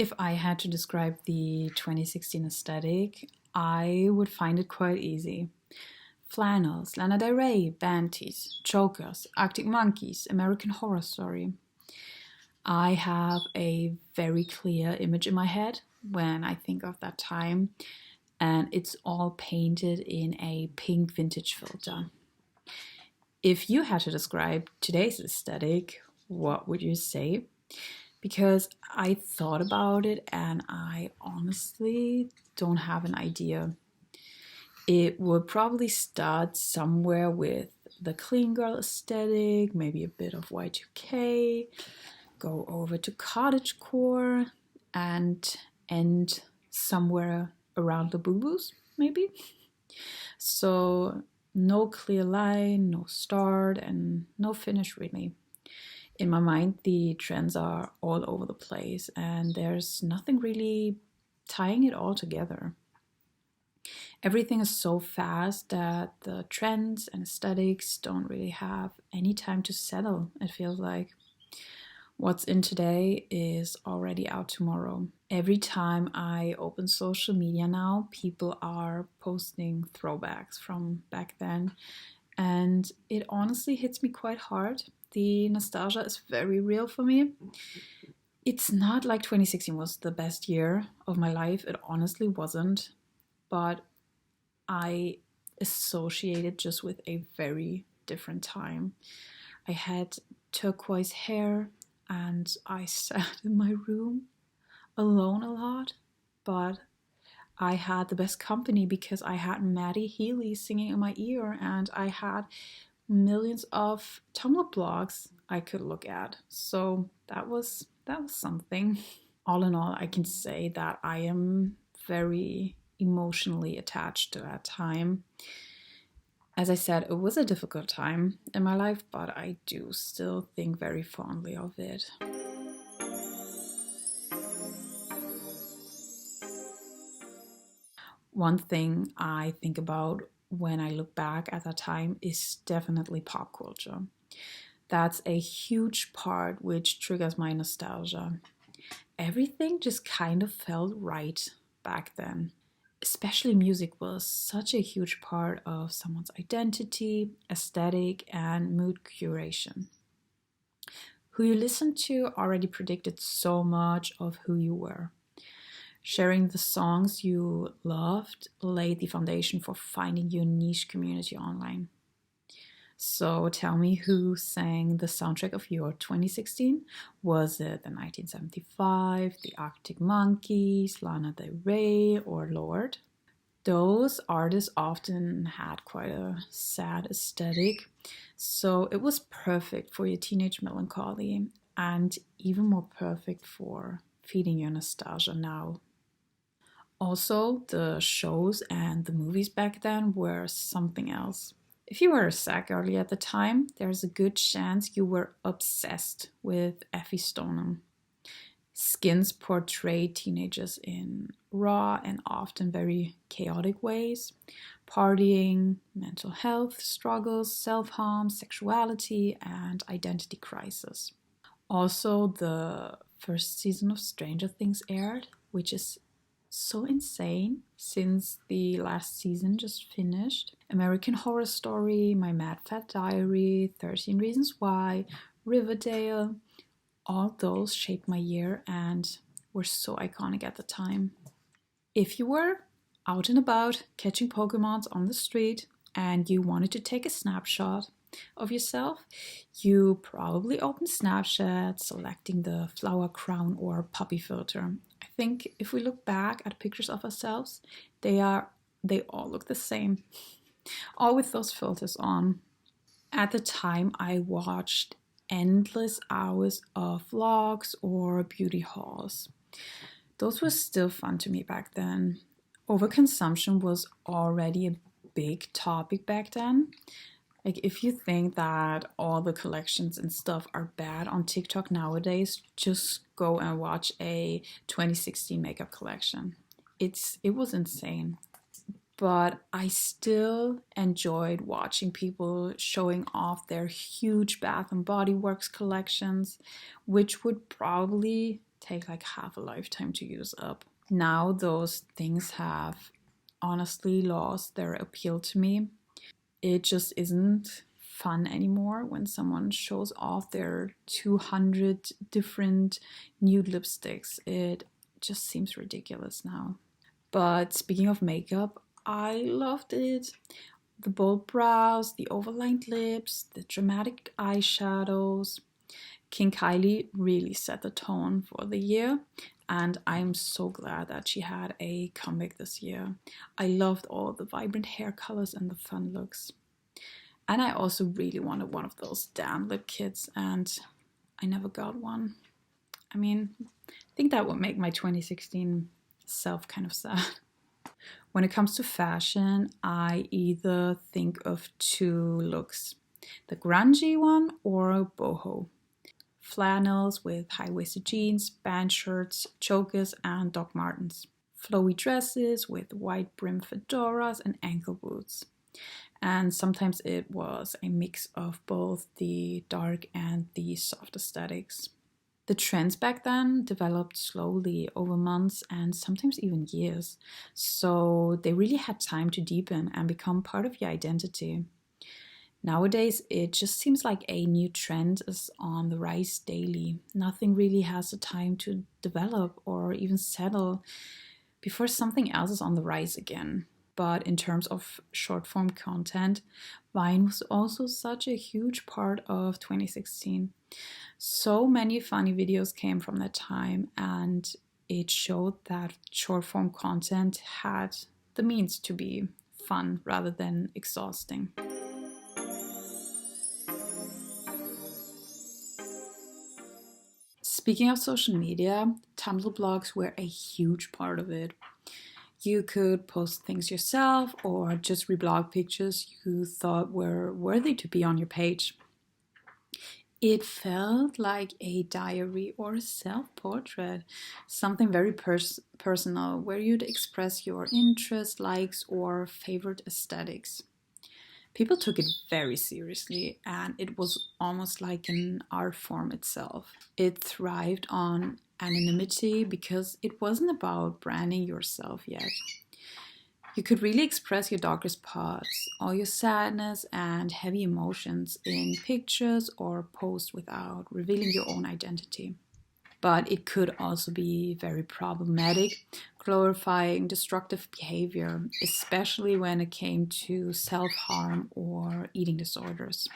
If I had to describe the 2016 aesthetic, I would find it quite easy. Flannels, Lana Del Rey, band tees, chokers, Arctic Monkeys, American Horror Story. I have a very clear image in my head when I think of that time, and it's all painted in a pink vintage filter. If you had to describe today's aesthetic, what would you say? Because I thought about it and I honestly don't have an idea. It would probably start somewhere with the clean girl aesthetic, maybe a bit of Y2K, go over to cottagecore, and end somewhere around the boo-boos, maybe. So no clear line, no start, and no finish really. In my mind, the trends are all over the place, and there's nothing really tying it all together. Everything is so fast that the trends and aesthetics don't really have any time to settle, it feels like. What's in today is already out tomorrow. Every time I open social media now, people are posting throwbacks from back then, and it honestly hits me quite hard. The nostalgia is very real for me. It's not like 2016 was the best year of my life, it honestly wasn't, but I associate it just with a very different time. I had turquoise hair and I sat in my room alone a lot, but I had the best company because I had Maddie Healy singing in my ear and I had millions of Tumblr blogs I could look at. So that was something. All in all, I can say that I am very emotionally attached to that time. As I said, it was a difficult time in my life, but I do still think very fondly of it. One thing I think about when I look back at that time is definitely pop culture. That's a huge part which triggers my nostalgia. Everything just kind of felt right back then. Especially music was such a huge part of someone's identity, aesthetic, and mood curation. Who you listened to already predicted so much of who you were. Sharing the songs you loved laid the foundation for finding your niche community online. So tell me, who sang the soundtrack of your 2016? Was it the 1975, the Arctic Monkeys, Lana Del Rey, or Lorde? Those artists often had quite a sad aesthetic, so it was perfect for your teenage melancholy and even more perfect for feeding your nostalgia now. Also, the shows and the movies back then were something else. If you were a SAG girly at the time, there's a good chance you were obsessed with Effie Stoneham. Skins portrayed teenagers in raw and often very chaotic ways, partying, mental health struggles, self harm, sexuality, and identity crisis. Also, the first season of Stranger Things aired, which is so insane since the last season just finished. American Horror Story, My Mad Fat Diary, 13 Reasons Why, Riverdale, all those shaped my year and were so iconic at the time. If you were out and about catching Pokemons on the street and you wanted to take a snapshot of yourself, you probably opened Snapchat, selecting the flower crown or puppy filter. I think if we look back at pictures of ourselves, they all look the same, all with those filters on. At the time, I watched endless hours of vlogs or beauty hauls. Those were still fun to me back then. Overconsumption was already a big topic back then. Like, if you think that all the collections and stuff are bad on TikTok nowadays, just go and watch a 2016 makeup collection. It was insane. But I still enjoyed watching people showing off their huge Bath and Body Works collections, which would probably take like half a lifetime to use up. Now those things have honestly lost their appeal to me. It just isn't fun anymore when someone shows off their 200 different nude lipsticks. It just seems ridiculous now. But speaking of makeup, I loved it. The bold brows, the overlined lips, the dramatic eyeshadows. King Kylie really set the tone for the year, and I'm so glad that she had a comeback this year. I loved all the vibrant hair colors and the fun looks. And I also really wanted one of those damn lip kits, and I never got one. I mean, I think that would make my 2016 self kind of sad. When it comes to fashion, I either think of two looks, the grungy one or boho. Flannels with high-waisted jeans, band shirts, chokers, and Doc Martens. Flowy dresses with wide brim fedoras and ankle boots. And sometimes it was a mix of both the dark and the soft aesthetics. The trends back then developed slowly over months and sometimes even years, so they really had time to deepen and become part of your identity. Nowadays, it just seems like a new trend is on the rise daily. Nothing really has the time to develop or even settle before something else is on the rise again. But in terms of short form content, Vine was also such a huge part of 2016. So many funny videos came from that time, and it showed that short form content had the means to be fun rather than exhausting. Speaking of social media, Tumblr blogs were a huge part of it. You could post things yourself or just reblog pictures you thought were worthy to be on your page. It felt like a diary or a self-portrait, something very personal where you'd express your interests, likes, or favorite aesthetics. People took it very seriously, and it was almost like an art form itself. It thrived on anonymity because it wasn't about branding yourself yet. You could really express your darkest parts, all your sadness and heavy emotions in pictures or posts without revealing your own identity. But it could also be very problematic, glorifying destructive behavior, especially when it came to self-harm or eating disorders.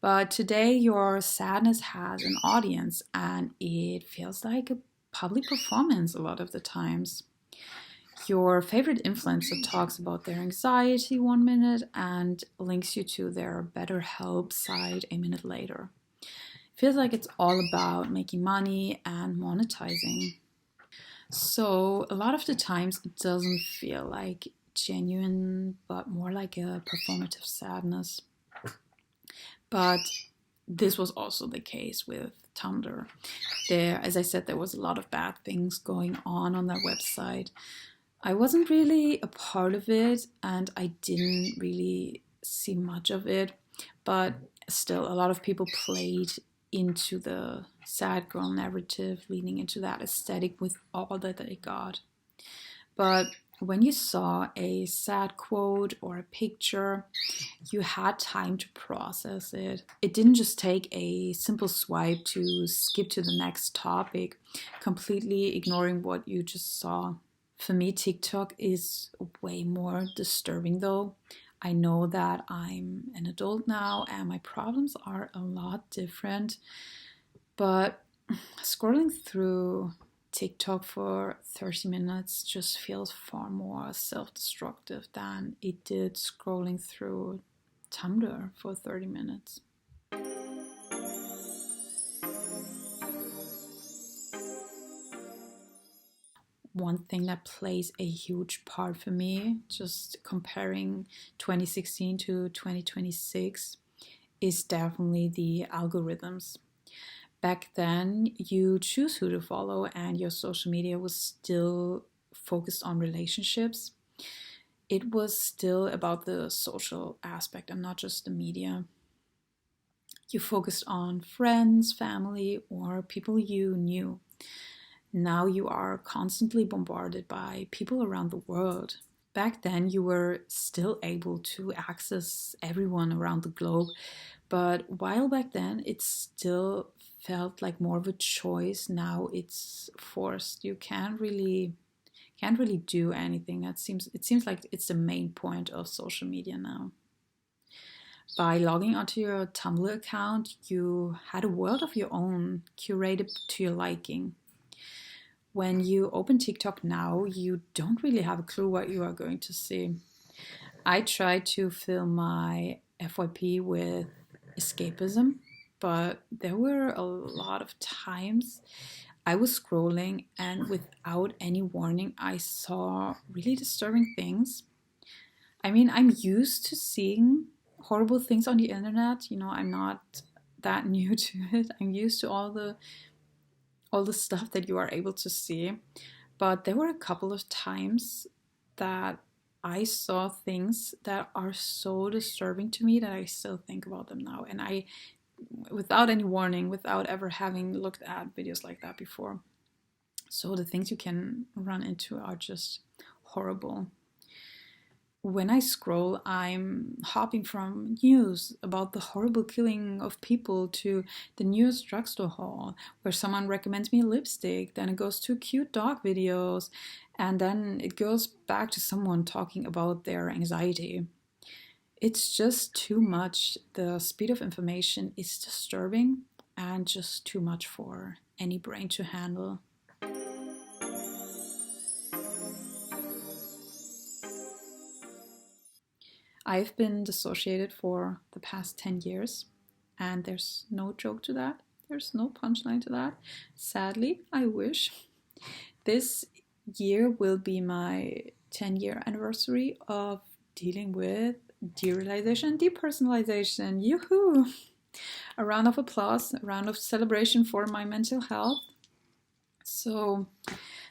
But today, your sadness has an audience, and it feels like a public performance a lot of the times. Your favorite influencer talks about their anxiety 1 minute and links you to their BetterHelp site a minute later. Feels like it's all about making money and monetizing. So a lot of the times it doesn't feel like genuine, but more like a performative sadness. But this was also the case with Tumblr. There, as I said, there was a lot of bad things going on that website. I wasn't really a part of it, and I didn't really see much of it, but still a lot of people played into the sad girl narrative, leaning into that aesthetic with all that they got. But when you saw a sad quote or a picture, you had time to process it. It didn't just take a simple swipe to skip to the next topic, completely ignoring what you just saw. For me, TikTok is way more disturbing though. I know that I'm an adult now and my problems are a lot different, but scrolling through TikTok for 30 minutes just feels far more self-destructive than it did scrolling through Tumblr for 30 minutes. One thing that plays a huge part for me, just comparing 2016 to 2026, is definitely the algorithms. Back then, you choose who to follow, and your social media was still focused on relationships. It was still about the social aspect and not just the media. You focused on friends, family, or people you knew. Now you are constantly bombarded by people around the world. Back then, you were still able to access everyone around the globe, but while back then it still felt like more of a choice, now it's forced. You can't really do anything. It seems like it's the main point of social media now. By logging onto your Tumblr account, you had a world of your own, curated to your liking. When you open TikTok now, you don't really have a clue what you are going to see. I try to fill my FYP with escapism, but there were a lot of times I was scrolling and without any warning, I saw really disturbing things. I mean, I'm used to seeing horrible things on the internet. I'm not that new to it. I'm used to all the stuff that you are able to see. But there were a couple of times that I saw things that are so disturbing to me that I still think about them now. And without any warning, without ever having looked at videos like that before. So the things you can run into are just horrible. When I scroll, I'm hopping from news about the horrible killing of people to the newest drugstore haul where someone recommends me lipstick, then it goes to cute dog videos, and then it goes back to someone talking about their anxiety. It's just too much. The speed of information is disturbing and just too much for any brain to handle. I've been dissociated for the past 10 years, and there's no joke to that. There's no punchline to that. Sadly, I wish. This year will be my 10-year anniversary of dealing with derealization, depersonalization. Yoo-hoo! A round of applause, a round of celebration for my mental health. So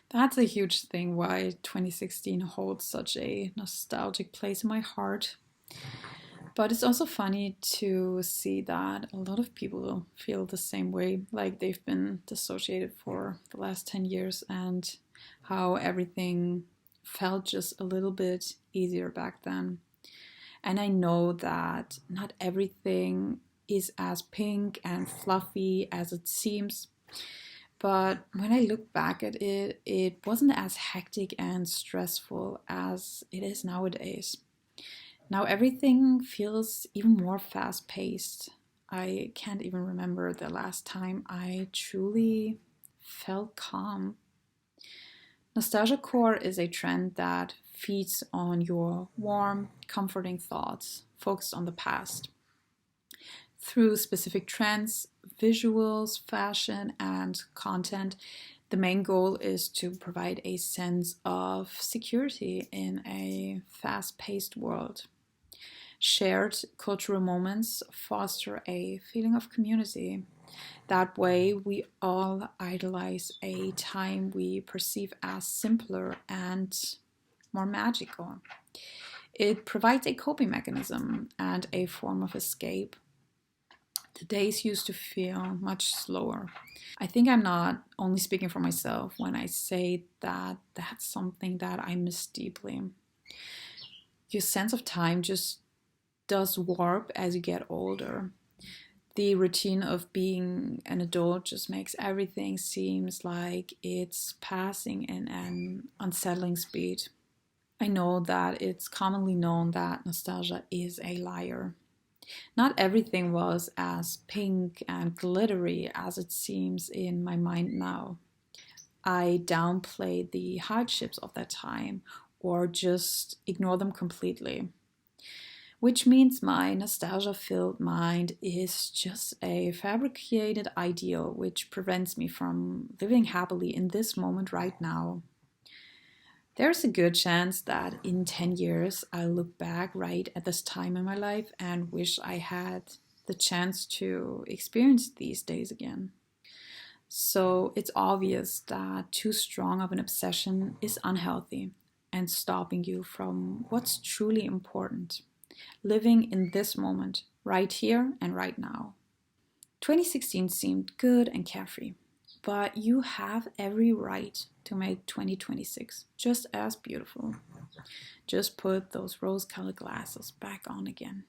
that's a huge thing why 2016 holds such a nostalgic place in my heart. But it's also funny to see that a lot of people feel the same way, like they've been dissociated for the last 10 years and how everything felt just a little bit easier back then. And I know that not everything is as pink and fluffy as it seems. But when I look back at it, it wasn't as hectic and stressful as it is nowadays. Now everything feels even more fast paced. I can't even remember the last time I truly felt calm. Nostalgia core is a trend that feeds on your warm, comforting thoughts focused on the past. Through specific trends, visuals, fashion, and content, the main goal is to provide a sense of security in a fast paced world. Shared cultural moments foster a feeling of community. That way, we all idolize a time we perceive as simpler and more magical. It provides a coping mechanism and a form of escape. The days used to feel much slower. I think I'm not only speaking for myself when I say that that's something that I miss deeply. Your sense of time just does warp as you get older. The routine of being an adult just makes everything seems like it's passing in an unsettling speed. I know that it's commonly known that nostalgia is a liar. Not everything was as pink and glittery as it seems in my mind now. I downplay the hardships of that time or just ignore them completely. Which means my nostalgia filled mind is just a fabricated ideal which prevents me from living happily in this moment right now. There's a good chance that in 10 years I'll look back right at this time in my life and wish I had the chance to experience these days again. So it's obvious that too strong of an obsession is unhealthy and stopping you from what's truly important. Living in this moment, right here and right now. 2016 seemed good and carefree, but you have every right to make 2026 just as beautiful. Just put those rose-colored glasses back on again.